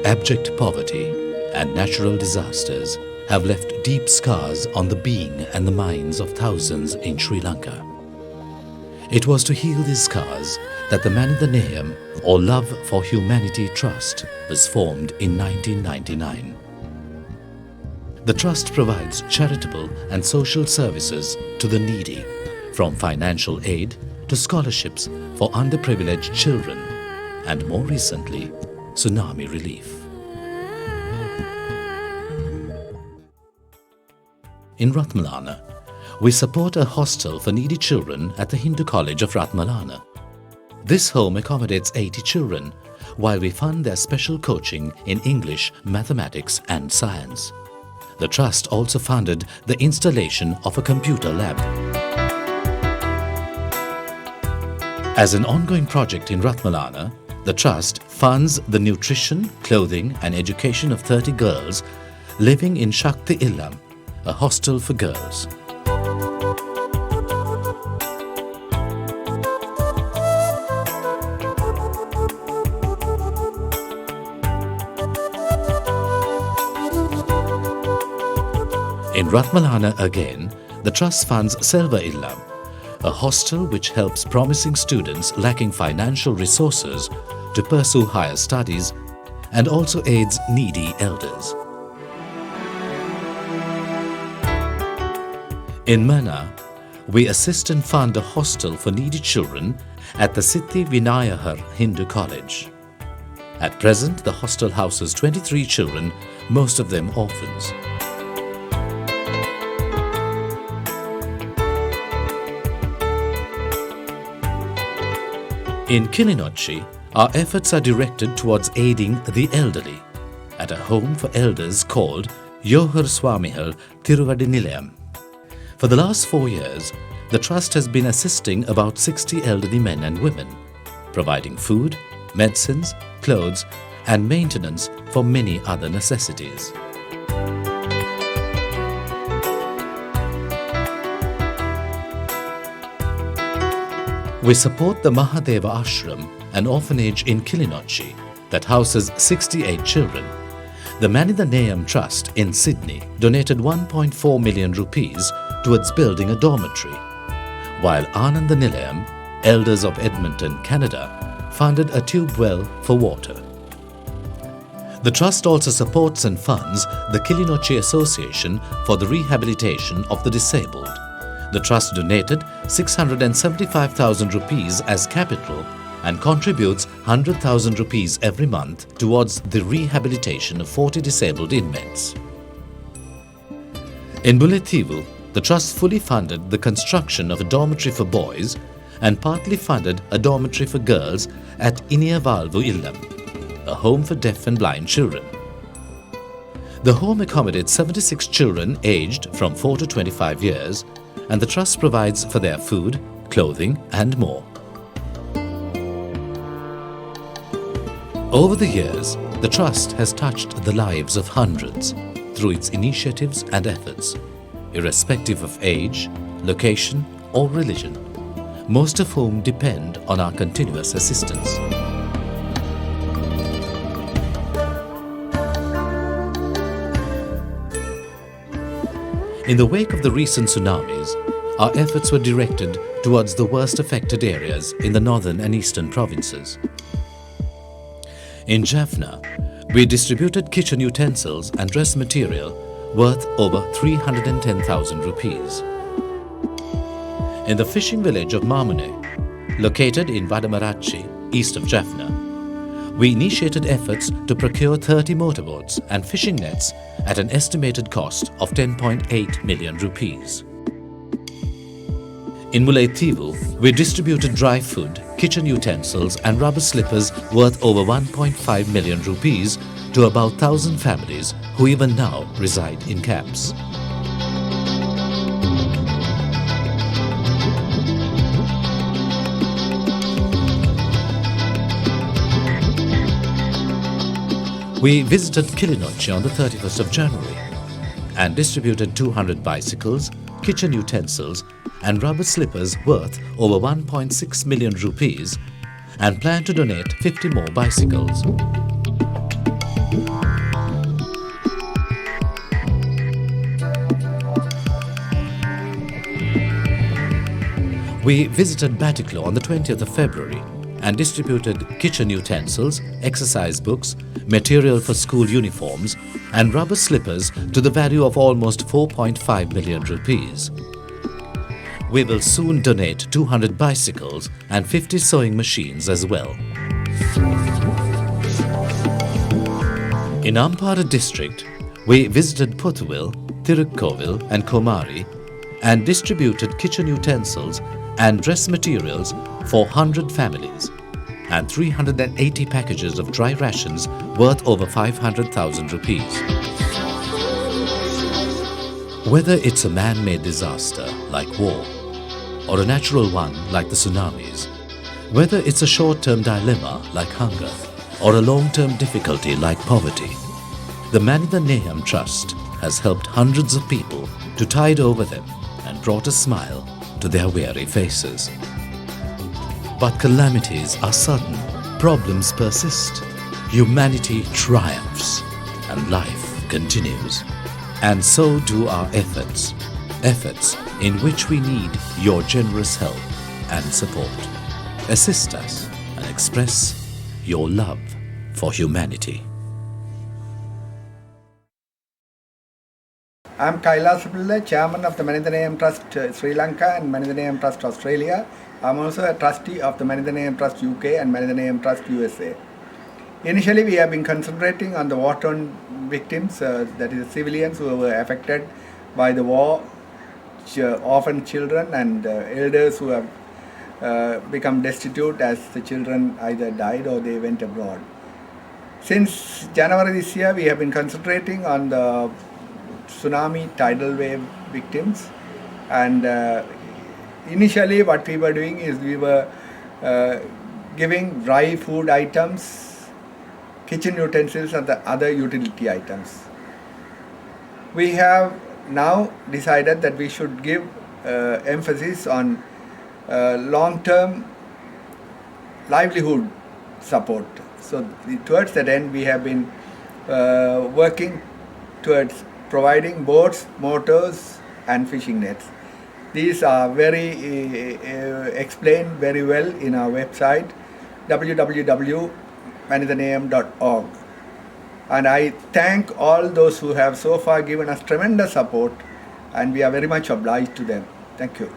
Abject poverty and natural disasters have left deep scars on the being and the minds of thousands in Sri Lanka. It was to heal these scars that the Manidaneyam, or Love for Humanity Trust, was formed in 1999. The Trust provides charitable and social services to the needy, from financial aid to scholarships for underprivileged children, and more recently, tsunami relief. In Ratmalana, we support a hostel for needy children at the Hindu College of Ratmalana. This home accommodates 80 children, while we fund their special coaching in English, mathematics and science. The Trust also funded the installation of a computer lab. As an ongoing project in Ratmalana, the Trust funds the nutrition, clothing and education of 30 girls living in Shakti Illam, a hostel for girls. In Ratmalana again, the Trust funds Selva Illam, a hostel which helps promising students lacking financial resources to pursue higher studies and also aids needy elders. In Mana, we assist and fund a hostel for needy children at the Siddhi Vinayahar Hindu College. At present, the hostel houses 23 children, most of them orphans. In Kilinochchi, our efforts are directed towards aiding the elderly at a home for elders called Yohar Swamihal Tiruvadi Nilayam. For the last 4 years, the Trust has been assisting about 60 elderly men and women, providing food, medicines, clothes and maintenance for many other necessities. We support the Mahadeva Ashram, an orphanage in Kilinochchi that houses 68 children. The Manidaneyam Trust in Sydney donated 1.4 million rupees towards building a dormitory, while Ananda Nilayam, elders of Edmonton, Canada, funded a tube well for water. The Trust also supports and funds the Kilinochchi Association for the rehabilitation of the disabled. The Trust donated 675,000 rupees as capital and contributes 100,000 rupees every month towards the rehabilitation of 40 disabled inmates. In Mullaitivu, the Trust fully funded the construction of a dormitory for boys and partly funded a dormitory for girls at Iniyavalvu Illam, a home for deaf and blind children. The home accommodates 76 children aged from 4 to 25 years, and the Trust provides for their food, clothing and more. Over the years, the Trust has touched the lives of hundreds through its initiatives and efforts, irrespective of age, location or religion, most of whom depend on our continuous assistance. In the wake of the recent tsunamis, our efforts were directed towards the worst affected areas in the northern and eastern provinces. In Jaffna, we distributed kitchen utensils and dress material worth over 310,000 rupees. In the fishing village of Mamune, located in Vadamarachi, east of Jaffna, we initiated efforts to procure 30 motorboats and fishing nets at an estimated cost of 10.8 million rupees. In Mullaitivu, we distributed dry food, kitchen utensils and rubber slippers worth over 1.5 million rupees to about 1,000 families who even now reside in camps. We visited Kilinochchi on the 31st of January and distributed 200 bicycles, kitchen utensils and rubber slippers worth over 1.6 million rupees and plan to donate 50 more bicycles. We visited Batticaloa on the 20th of February and distributed kitchen utensils, exercise books, material for school uniforms and rubber slippers to the value of almost 4.5 million rupees. We will soon donate 200 bicycles and 50 sewing machines as well. In Ampara district, we visited Pothuil, Tirukkovil and Komari and distributed kitchen utensils and dress materials for 100 families and 380 packages of dry rations worth over 500,000 rupees. Whether it's a man-made disaster like war or a natural one like the tsunamis, whether it's a short-term dilemma like hunger or a long-term difficulty like poverty, the Manitha Neyam Trust has helped hundreds of people to tide over them and brought a smile to their weary faces. But calamities are sudden, problems persist, humanity triumphs, and life continues. And so do our efforts in which we need your generous help and support. Assist us and express your love for humanity. I am Kailas Pillai, Chairman of the Manitha Neyam Trust Sri Lanka and Manitha Neyam Trust Australia. I am also a trustee of the Manitha Neyam Trust UK and Manitha Neyam Trust USA. Initially, we have been concentrating on the war-torn victims, that is civilians who were affected by the war, orphan children and elders who have become destitute as the children either died or they went abroad. Since January this year, we have been concentrating on the tsunami tidal wave victims, and initially what we were doing is we were giving dry food items, kitchen utensils and the other utility items. We have now decided that we should give emphasis on long-term livelihood support. So towards that end we have been working towards providing boats, motors and fishing nets. These are explained very well in our website www.manithaneyam.org. And I thank all those who have so far given us tremendous support, and we are very much obliged to them. Thank you.